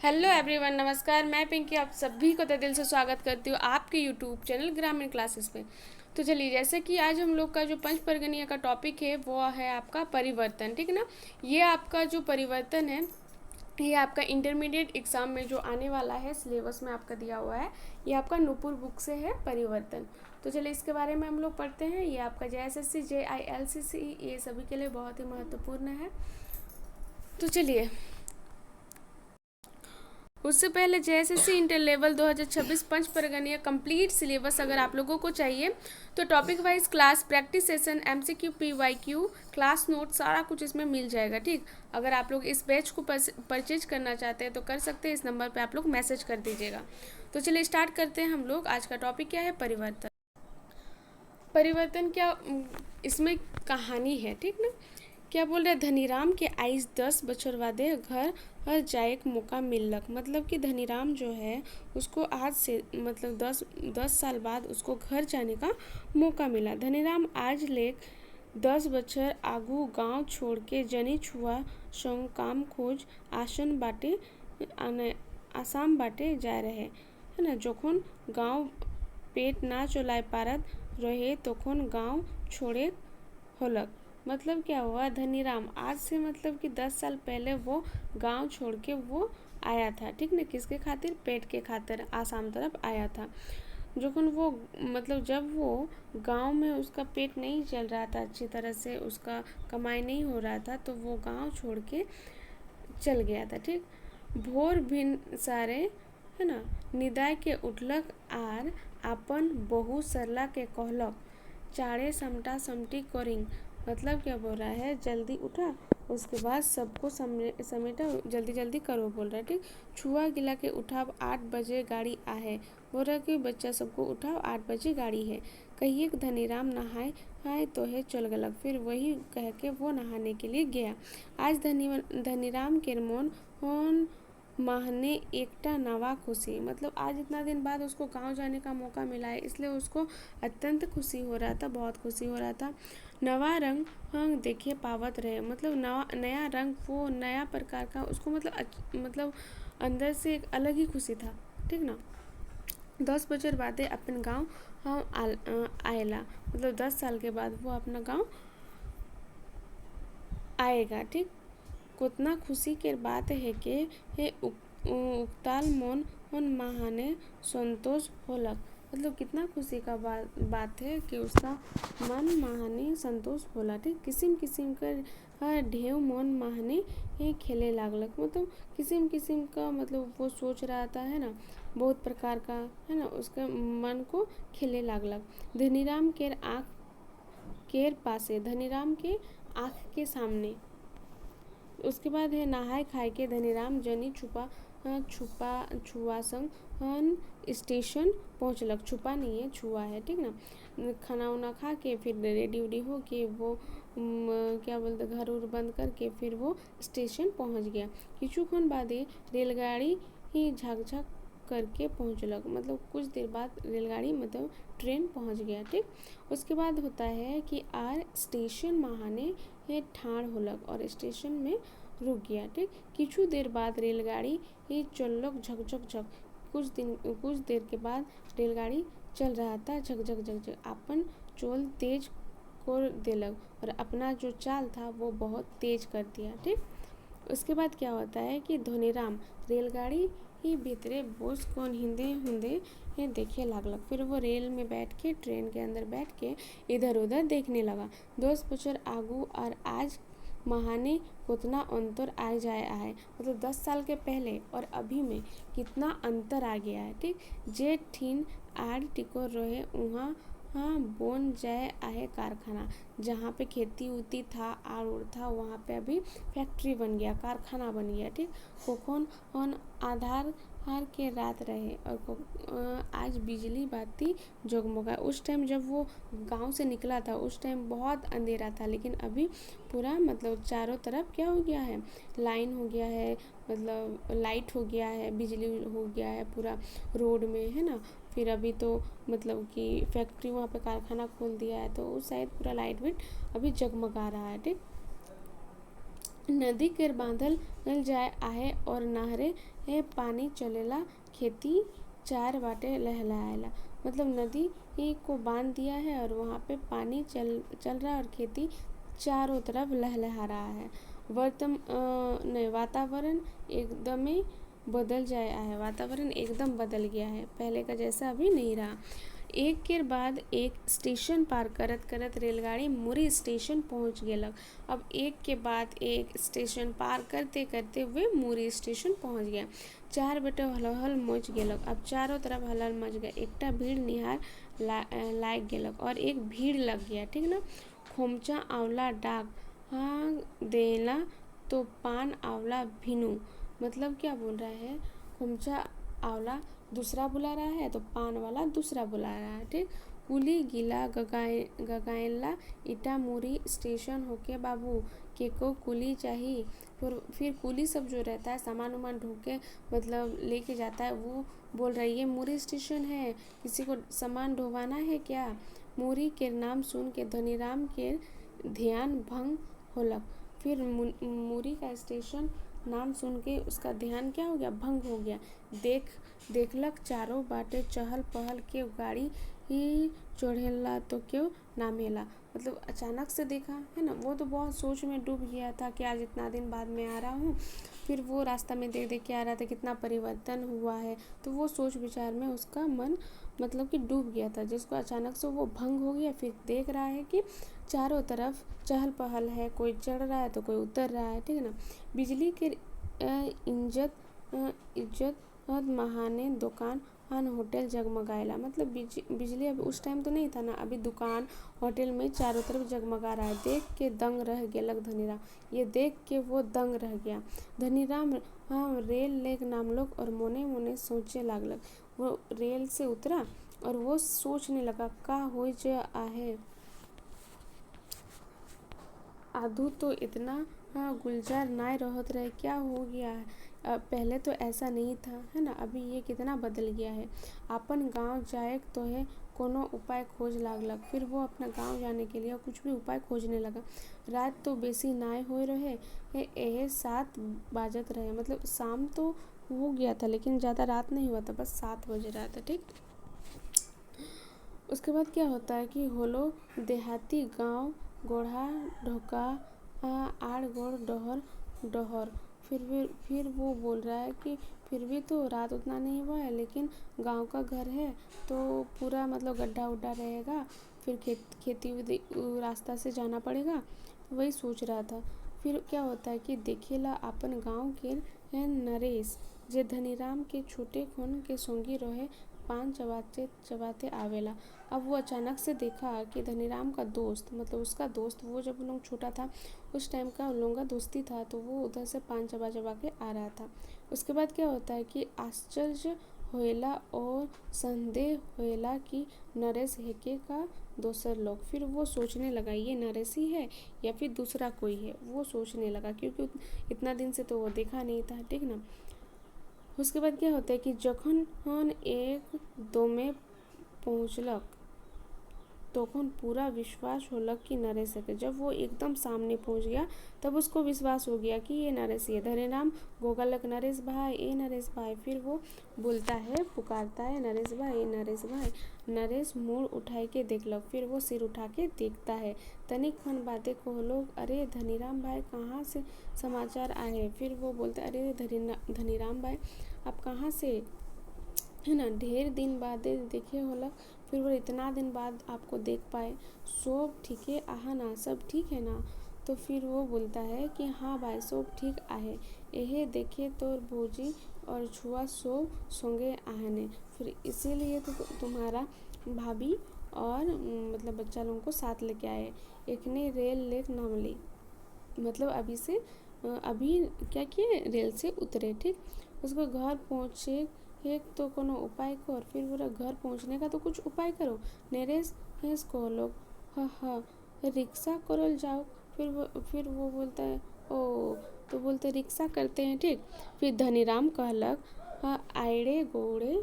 Hello everyone, नमस्कार। मैं पिंकी आप सभी को तहे दिल से स्वागत करती हूँ आपके यूट्यूब चैनल ग्रामीण क्लासेस में। तो चलिए, जैसे कि आज हम लोग का जो पंच परगनिया का टॉपिक है वो है आपका परिवर्तन। ठीक है ना। ये आपका जो परिवर्तन है ये आपका इंटरमीडिएट एग्ज़ाम में जो आने वाला है, सिलेबस में आपका दिया हुआ है। ये आपका नूपुर बुक से है परिवर्तन। तो चलिए इसके बारे में हम लोग पढ़ते हैं। ये आपका JSSC JILCC ये सभी के लिए बहुत ही महत्वपूर्ण है। तो चलिए, उससे पहले JSSC इंटर लेवल 2026 पंच परगनिया कंप्लीट सिलेबस अगर आप लोगों को चाहिए तो topic wise class, practice session, MCQ, PYQ, class note सारा कुछ इसमें मिल जाएगा। ठीक, अगर आप लोग इस बैच को परचेज करना चाहते हैं तो कर सकते हैं। इस नंबर पे आप लोग मैसेज कर दीजिएगा। तो चलिए स्टार्ट करते हैं हम लोग। आज का टॉपिक क्या है? परिवर्तन। परिवर्तन क्या इसमें कहानी है, ठीक ना। क्या बोल रहे, धनीराम के आइस 10 बछर वादे घर हर जाएक मौका मिललक। मतलब कि धनीराम जो है उसको आज से मतलब 10 साल बाद उसको घर जाने का मौका मिला। धनीराम आज ले 10 बछर आगू गांव छोड़ के जनी छुआ संग काम खोज आसन बाटे आसाम बाटे जा रहे है ना। जखन गांव पेट ना चलाए पारत रहे तखन गांव छोड़े होलक। मतलब क्या हुआ, धनीराम आज से मतलब कि 10 साल पहले वो गांव छोड़ के वो आया था। ठीक ना, किसके खातिर? पेट के खातिर आसाम तरफ आया था। जब वो मतलब जब वो गांव में उसका पेट नहीं चल रहा था अच्छी तरह से, उसका कमाई नहीं हो रहा था, तो वो गांव छोड़ के चल गया था। ठीक, भोर भिन सारे है ना निदाय के उठलक आर अपन बहू सरला के कहलक चारे समटा समटी करिंग। मतलब क्या बोल रहा है, जल्दी उठा, उसके बाद सबको समेटा, जल्दी जल्दी करो बोल रहा है। ठीक, छुआ गिला के उठाव 8 बजे गाड़ी आहे। बोल रहा है कि बच्चा सबको उठाओ, 8 बजे गाड़ी है। कहिए धनीराम नहाए आए तो है चल गलक। फिर वही कह के वो नहाने के लिए गया। आज धनीराम के मन माहने एकटा नवा खुशी। मतलब आज इतना दिन बाद उसको गांव जाने का मौका मिला है, इसलिए उसको अत्यंत खुशी हो रहा था, बहुत खुशी हो रहा था। नवा रंग देखे पावत रहे। मतलब नया रंग, वो नया प्रकार का उसको मतलब अंदर से एक अलग ही खुशी था। ठीक ना। 10 बजे बादे अपन गाँव आएला। मतलब 10 साल के बाद वो अपना गाँव आएगा। ठीक, कितना खुशी के बात है कि हे उकताल मन महाने संतोष होलक। मतलब कितना खुशी का बात है कि उसका मन महाने संतोष होला। ठीक, किसिम किसिम का ढेव मन महाने खेले लागलक। मतलब किसिम किसिम का मतलब वो सोच रहा था है ना, बहुत प्रकार का है ना, उसके मन को खेले लागलक। धनीराम केर आँख केर पासे, धनीराम के आँख के सामने। उसके बाद है नहाए खाए के धनीराम जनी छुआ संग स्टेशन पहुँचलक। छुपा नहीं है, छुआ है। ठीक ना। खाना उना खा के फिर रेडी उडी हो के वो क्या बोलते घर उर बंद करके फिर वो स्टेशन पहुँच गया। किछुक्षण बादे रेलगाड़ी ही झकझक करके पहुँचलक। मतलब कुछ देर बाद रेलगाड़ी मतलब ट्रेन पहुँच गया। ठीक, उसके बाद होता है कि आर स्टेशन महाने ये ठाड़ होलक और स्टेशन में रुक गया। ठीक, किछु देर बाद रेलगाड़ी ये चललक झकझक झक। कुछ देर के बाद रेलगाड़ी चल रहा था झकझक झकझक। अपन चोल तेज कर देलक और अपना जो चाल था वो बहुत तेज कर दिया। ठीक, उसके बाद क्या होता है कि धनीराम रेलगाड़ी ही भीतरे बोस कौन हिंदे हुंदे ये देखे लागलक। फिर वो रेल में बैठ के, ट्रेन के अंदर बैठ के इधर उधर देखने लगा। 10 बछर आगू और आज महाने कितना अंतर आ जाए आहे। मतलब 10 साल के पहले और अभी में कितना अंतर आ गया है। ठीक, जे ठीन आड़ टिकोर रहे वहाँ बोन जाए आहे कारखाना। जहाँ पे खेती उती था, आड़ उड़ था, वहाँ पे अभी फैक्ट्री बन गया, कारखाना बन गया। ठीक, कोकोन ऑन आधार हार के रात रहे और आज बिजली बाती जगमगा। उस टाइम जब वो गांव से निकला था उस टाइम बहुत अंधेरा था, लेकिन अभी पूरा मतलब चारों तरफ क्या हो गया है, लाइन हो गया है, मतलब लाइट हो गया है, बिजली हो गया है पूरा रोड में है ना। फिर अभी तो मतलब कि फैक्ट्री वहाँ पे कारखाना खोल दिया है, तो उस साइड पूरा लाइट विट अभी जगमगा रहा है। ठीक, नदी केर बांधल जाए आहे और नहरे पानी चलेला, खेती चार बाटे लहलहाएला। मतलब नदी को बांध दिया है और वहाँ पे पानी चल रहा है और खेती चारों तरफ लहलहा रहा है। नहीं, वातावरण एकदम ही बदल जाया है, वातावरण एकदम बदल गया है, पहले का जैसा अभी नहीं रहा। एक के बाद एक स्टेशन पार करत करत रेलगाड़ी मुरी स्टेशन पहुंच गेलक। अब एक के बाद एक स्टेशन पार करते करते वे मुरी स्टेशन पहुंच गया। चार बेटे हलहल मच गेलक। अब चारों तरफ हलहल मच गया। एकटा भीड़ निहार लाग गेलक और एक भीड़ लग गया, ठीक ना। खोमचा आंवला डाक हाँ देला तो पान आंवला भिनु। मतलब क्या बोल रहा है, खोमचा आंवला दूसरा बुला रहा है तो पान वाला दूसरा बुला रहा है, ठीक। कुली गिला गगाएला इटा मुरी स्टेशन होके बाबू के को कुली चाहिए। फिर कुली सब जो रहता है सामान उमान ढोके के मतलब लेके जाता है, वो बोल रही है मुरी स्टेशन है, किसी को सामान ढोवाना है क्या। मुरी के नाम सुन के धनीराम के ध्यान भंग होलक। फिर मुरी का स्टेशन नाम सुन के उसका ध्यान क्या हो गया, भंग हो गया। देखलक चारों बाटे चहल पहल के गाड़ी ही चढ़ेला तो क्यों नामेला। मतलब अचानक से देखा है ना, वो तो बहुत सोच में डूब गया था कि आज इतना दिन बाद में आ रहा हूँ। फिर वो रास्ता में देख देख के आ रहा था कितना परिवर्तन हुआ है, तो वो सोच विचार में उसका मन मतलब कि डूब गया था, जिसको अचानक से वो भंग हो गया। फिर देख रहा है कि चारों तरफ चहल पहल है, कोई चढ़ रहा है तो कोई उतर रहा है, ठीक है ना। बिजली के इज्जत महाने दुकान होटल जगमगाएला। मतलब बिजली अभी उस टाइम तो नहीं था ना, अभी दुकान होटल में चारों तरफ जगमगा रहा है। देख के दंग रह गेलक धनीराम। ये देख के वो दंग रह गया। धनीराम रेल लेक नामलोक और मोने मोने सोचे लागलक। वो रेल से उतरा और वो सोचने लगा का हो जे आहे आधू तो इतना गुलजार नाय रहत रहे, क्या हो गया है। पहले तो ऐसा नहीं था, है ना, अभी ये कितना बदल गया है। अपन गांव जाए तो है कोनो उपाय खोज लागलक। फिर वो अपना गांव जाने के लिए कुछ भी उपाय खोजने लगा। रात तो बेसी नाय हो रहे एहे 7 बाजत रहे। मतलब शाम तो हो गया था लेकिन ज़्यादा रात नहीं हुआ था, बस 7 बज रहा था, ठीक। उसके बाद क्या होता है कि होलो देहाती गांव गोढ़ा ढोका आड़ गोड़ डहर डहर। फिर वो बोल रहा है कि फिर भी तो रात उतना नहीं हुआ है, लेकिन गांव का घर है तो पूरा मतलब गड्ढा उड्ढा रहेगा, फिर खेती रास्ता से जाना पड़ेगा, वही सोच रहा था। फिर क्या होता है कि देखेला अपन गांव के नरेश जे धनीराम के छोटे खून के सोंगी रहे पान चबाते चबाते आवेला। अब वो अचानक से देखा कि धनीराम का दोस्त, मतलब उसका दोस्त, वो जब उन लोग छोटा था उस टाइम का उन लोगों का दोस्ती था, तो वो उधर से पान चबा चबा के आ रहा था। उसके बाद क्या होता है कि आश्चर्य होएला और संदेह होएला कि नरेश हेके का दोसर लोग। फिर वो सोचने लगा ये नरेश ही है या फिर दूसरा कोई है, वो सोचने लगा क्योंकि इतना दिन से तो वो देखा नहीं था, ठीक ना। उसके बाद क्या होता है कि जखन हम एक दो में पहुँचलक तखन पूरा विश्वास होलक कि नरेश है। जब वो एकदम सामने पहुंच गया तब उसको विश्वास हो गया कि ये नरेश ही है। धनीराम गोगलक नरेश भाई ए नरेश भाई। फिर वो बोलता है, पुकारता है नरेश भाई नरेश भाई। नरेश मुड़ उठाए के देखलक, फिर वो सिर उठा के देखता है। तनिक खन बातें को लोग अरे धनीराम भाई कहाँ से समाचार आए। फिर वो बोलता है अरे धनीराम भाई आप कहाँ से, है ना, ढेर दिन बाद देखे होला। फिर वो इतना दिन बाद आपको देख पाए, सब ठीक है आहा ना, सब ठीक है ना। तो फिर वो बोलता है कि हाँ भाई सब ठीक आहे, यह देखे तोर भौजी और छुआ सब संगे आहने। फिर इसीलिए तो तुम्हारा भाभी और मतलब बच्चा लोगों को साथ लेके आए। एकने रेल लेक नाम ली। मतलब अभी क्या किए, रेल से उतरे, ठीक। उसको घर पहुँचे एक तो कोनो उपाय कर। फिर बोला घर पहुँचने का तो कुछ उपाय करो। नरेश को लोग हाँ रिक्शा करल जाओ। फिर वो बोलता है ओ, तो बोलते रिक्शा करते हैं, ठीक। फिर धनीराम कहलक हाँ आइड़े गोड़े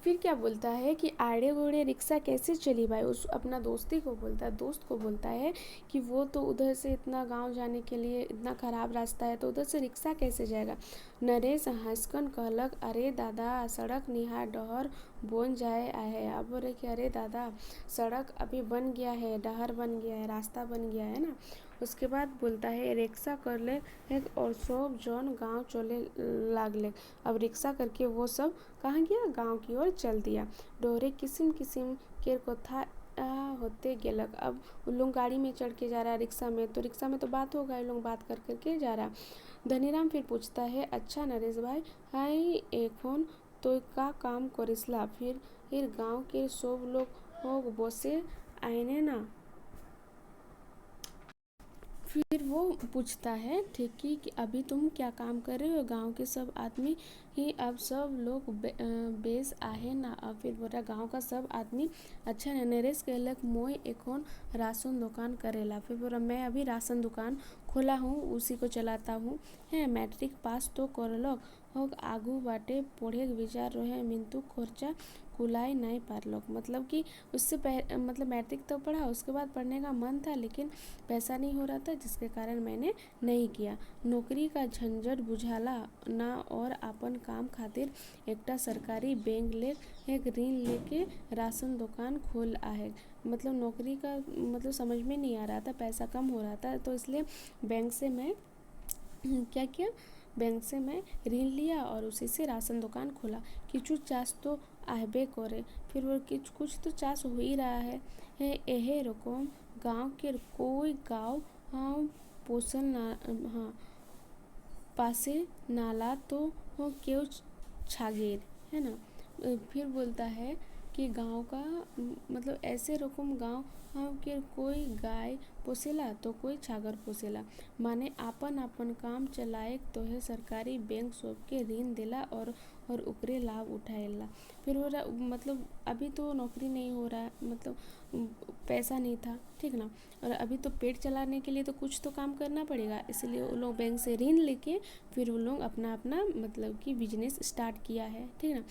फिर क्या बोलता है कि आड़े गोड़े रिक्शा कैसे चली भाई, उस अपना दोस्ती को बोलता है, दोस्त को बोलता है कि वो तो उधर से इतना गांव जाने के लिए इतना ख़राब रास्ता है तो उधर से रिक्शा कैसे जाएगा। नरेश हंसकन कहलक, अरे दादा सड़क निहार डहर बन जाए है। अब बोल रहे कि अरे दादा सड़क अभी बन गया है, डहर बन गया है, रास्ता बन गया है ना। उसके बाद बोलता है रिक्शा कर ले एक और सब जौन गांव चले लागले। अब रिक्शा करके वो सब कहाँ गया, गांव की ओर चल दिया। डोरे किसिम किसिम के कोथा होते गेलक। अब उन लोग गाड़ी में चढ़ के जा रहा है रिक्शा में, तो रिक्शा में तो बात होगा, ये लोग बात कर करके जा रहा। धनीराम फिर पूछता है, अच्छा नरेश भाई हाय एखन तो का काम करिसला। फिर गांव के सब लोग बसे आएने ना। फिर वो पूछता है ठीक कि अभी तुम क्या काम कर रहे हो। गांव के सब आदमी ही अब सब लोग बेस आहे ना। अब फिर बोला गांव का सब आदमी अच्छा है। नरेश कहलक मोय एखन राशन दुकान करेला। फिर बोला मैं अभी राशन दुकान खोला हूँ, उसी को चलाता हूँ। है मैट्रिक पास तो करलक होग, आगू बाटे पढ़े विचार रहे मिंतु खर्चा कुलाय नहीं पारलक। मतलब कि उससे मतलब मैट्रिक तो पढ़ा, उसके बाद पढ़ने का मन था लेकिन पैसा नहीं हो रहा था, जिसके कारण मैंने नहीं किया। नौकरी का झंझट बुझाला ना और अपन काम खातिर एकटा सरकारी बैंक ले एक ऋण लेके राशन दुकान खोल आहे। मतलब नौकरी का मतलब समझ में नहीं आ रहा था, पैसा कम हो रहा था, तो इसलिए बैंक से मैं क्या किया, बैंक से मैं ऋण लिया और उसी से राशन दुकान खोला। किचु चास तो आहबे करे। फिर वो कुछ तो चास हो ही रहा है। एहे रकम गांव के कोई गांव हाँ पोसल ना, हाँ पासे नाला तो क्यों छागेर, है ना। फिर बोलता है कि गांव का मतलब ऐसे रकम गांव के कोई गाय पोसेला तो कोई छागर पोसेला। माने आपन आपन काम चलाएक तो है सरकारी बैंक सबके ऋण देला और ओकरे लाभ उठाएला। फिर हो रहा मतलब अभी तो नौकरी नहीं हो रहा है, मतलब पैसा नहीं था, ठीक ना। और अभी तो पेट चलाने के लिए तो कुछ तो काम करना पड़ेगा, इसलिए वो लोग बैंक से ऋण लेके फिर वो लोग अपना अपना मतलब कि बिजनेस स्टार्ट किया है, ठीक ना।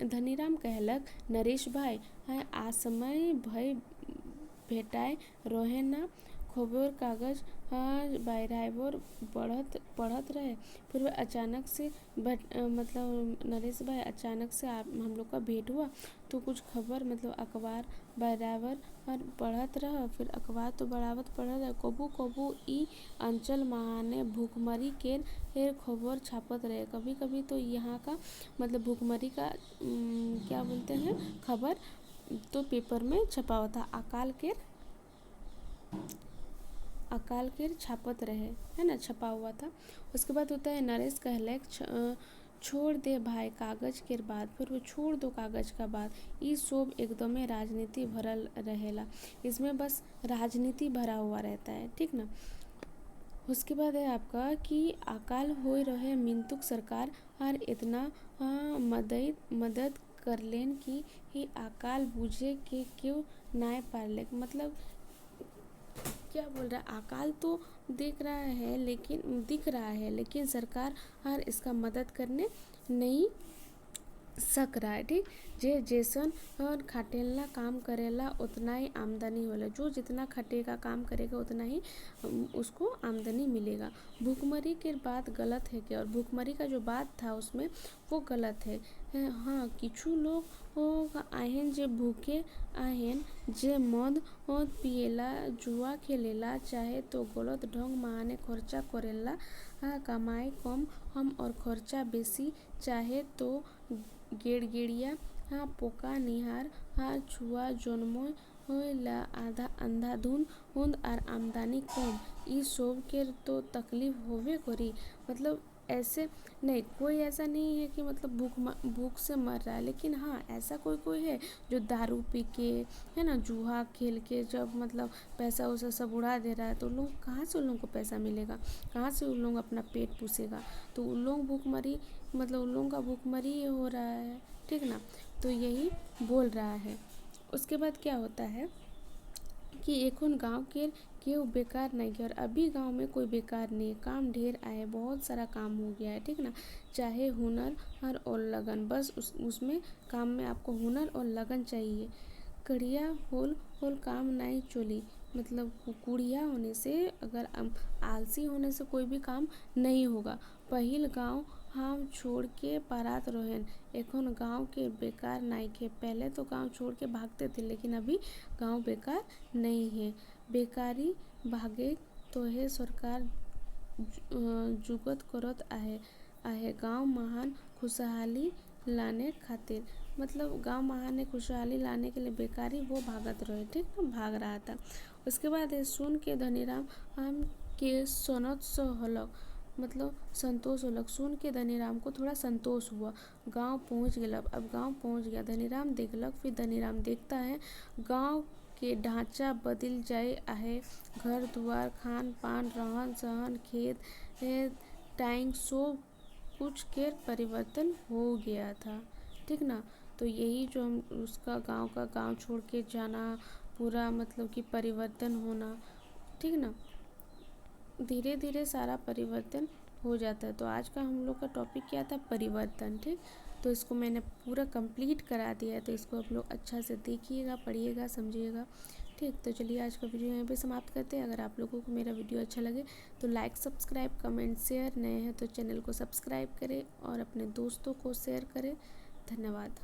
धनीराम कहलक नरेश भाई हाँ आ समय भय भेटाए रहे ना, खबर कागज बराबर पढ़त रहे। फिर वह अचानक से मतलब नरेश भाई अचानक से आप हम लोग का भेंट हुआ तो कुछ खबर मतलब अखबार बराबर पढ़त रह। फिर अखबार तो बराबर पढ़त रहे, कबू कबू ई अंचल महाने भूखमरी के खबर छापत रहे। कभी कभी तो यहाँ का मतलब भूखमरी का क्या बोलते हैं खबर तो पेपर में छपा हुआ था। अकाल के छापत रहे, है ना, छपा हुआ था। उसके बाद होता है नरेश कहले छोड़ दे भाई कागज के बाद। फिर वो छोड़ दो कागज का बात, ई सब एकदमे राजनीति भरल रहेला, इसमें बस राजनीति भरा हुआ रहता है, ठीक ना। उसके बाद है आपका कि अकाल हो रहे मिंतुक सरकार और इतना मदद कर लेन कि ही अकाल बुझे के क्यों नाय पारले। मतलब क्या बोल रहा है, अकाल तो दिख रहा है लेकिन सरकार और इसका मदद करने नहीं सक रहा है, ठीक। जे जैसन और खटेला काम करेला उतना ही आमदनी होला। जो जितना खटेगा काम करेगा उतना ही उसको आमदनी मिलेगा। भूखमरी के बात गलत है क्या, और भूखमरी का जो बात था उसमें वो गलत है। हाँ किछु लोग आहेन जे भूखे आहेन, जे मद पिएला, जुआ खेलेला, चाहे तो गलत ढंग माने खर्चा करेला। कमाई कम हम और खर्चा बेसी, चाहे तो गेड़गेड़िया पोका निहार छुआ जन्म ला आधा अंधाधुन और आमदनी कम, ई सब के तो तकलीफ होबे करी। मतलब ऐसे नहीं, कोई ऐसा नहीं है कि मतलब भूख से मर रहा है, लेकिन हाँ ऐसा कोई कोई है जो दारू पी के, है ना, जुआ खेल के जब मतलब पैसा वैसा सब उड़ा दे रहा है, तो लोग कहाँ से उन लोगों को पैसा मिलेगा, कहाँ से उन लोग अपना पेट पूसेगा। तो उन लोग भूखमरी मतलब उन लोगों का भूखमरी हो रहा है, ठीक ना। तो यही बोल रहा है। उसके बाद क्या होता है कि एखन गाँव कि वो बेकार नहीं किया। और अभी गांव में कोई बेकार नहीं है, काम ढेर आए, बहुत सारा काम हो गया है, ठीक ना। चाहे हुनर और लगन, बस उसमें काम में आपको हुनर और लगन चाहिए। कड़िया होल काम नहीं चोली, मतलब कुड़िया होने से, अगर आलसी होने से कोई भी काम नहीं होगा। पहिल गांव हम छोड़ के पारात रोहन, एखन गांव के बेकार नहीं के। पहले तो गांव छोड़ के भागते थे, लेकिन अभी गांव बेकार नहीं है। बेकारी भागे तो है सरकार जुगत करत आहे गांव महान खुशहाली लाने खातिर। मतलब गांव महान ने खुशहाली लाने के लिए बेकारी वो भागत रहे, ठीक ना, भाग रहा था। उसके बाद है सुन के धनीराम हम के सोनत सो हलक, मतलब संतोष होलक। सुन के धनीराम को थोड़ा संतोष हुआ। गांव पहुंच गया, अब गांव पहुंच गया। धनीराम देखलक, फिर धनीराम देखता है गांव के ढांचा बदल जाए आहे। घर दुआर, खान पान, रहन सहन, खेत टाइम सब कुछ के परिवर्तन हो गया था, ठीक ना। तो यही जो हम उसका गांव छोड़ के जाना, पूरा मतलब कि परिवर्तन होना, ठीक ना। धीरे धीरे सारा परिवर्तन हो जाता है। तो आज का हम लोग का टॉपिक क्या था, परिवर्तन, ठीक। तो इसको मैंने पूरा कंप्लीट करा दिया है, तो इसको आप लोग अच्छा से देखिएगा, पढ़िएगा, समझिएगा, ठीक। तो चलिए आज का वीडियो यहीं पे समाप्त करते हैं। अगर आप लोगों को मेरा वीडियो अच्छा लगे तो लाइक, सब्सक्राइब, कमेंट, शेयर, नए हैं तो चैनल को सब्सक्राइब करें और अपने दोस्तों को शेयर करें। धन्यवाद।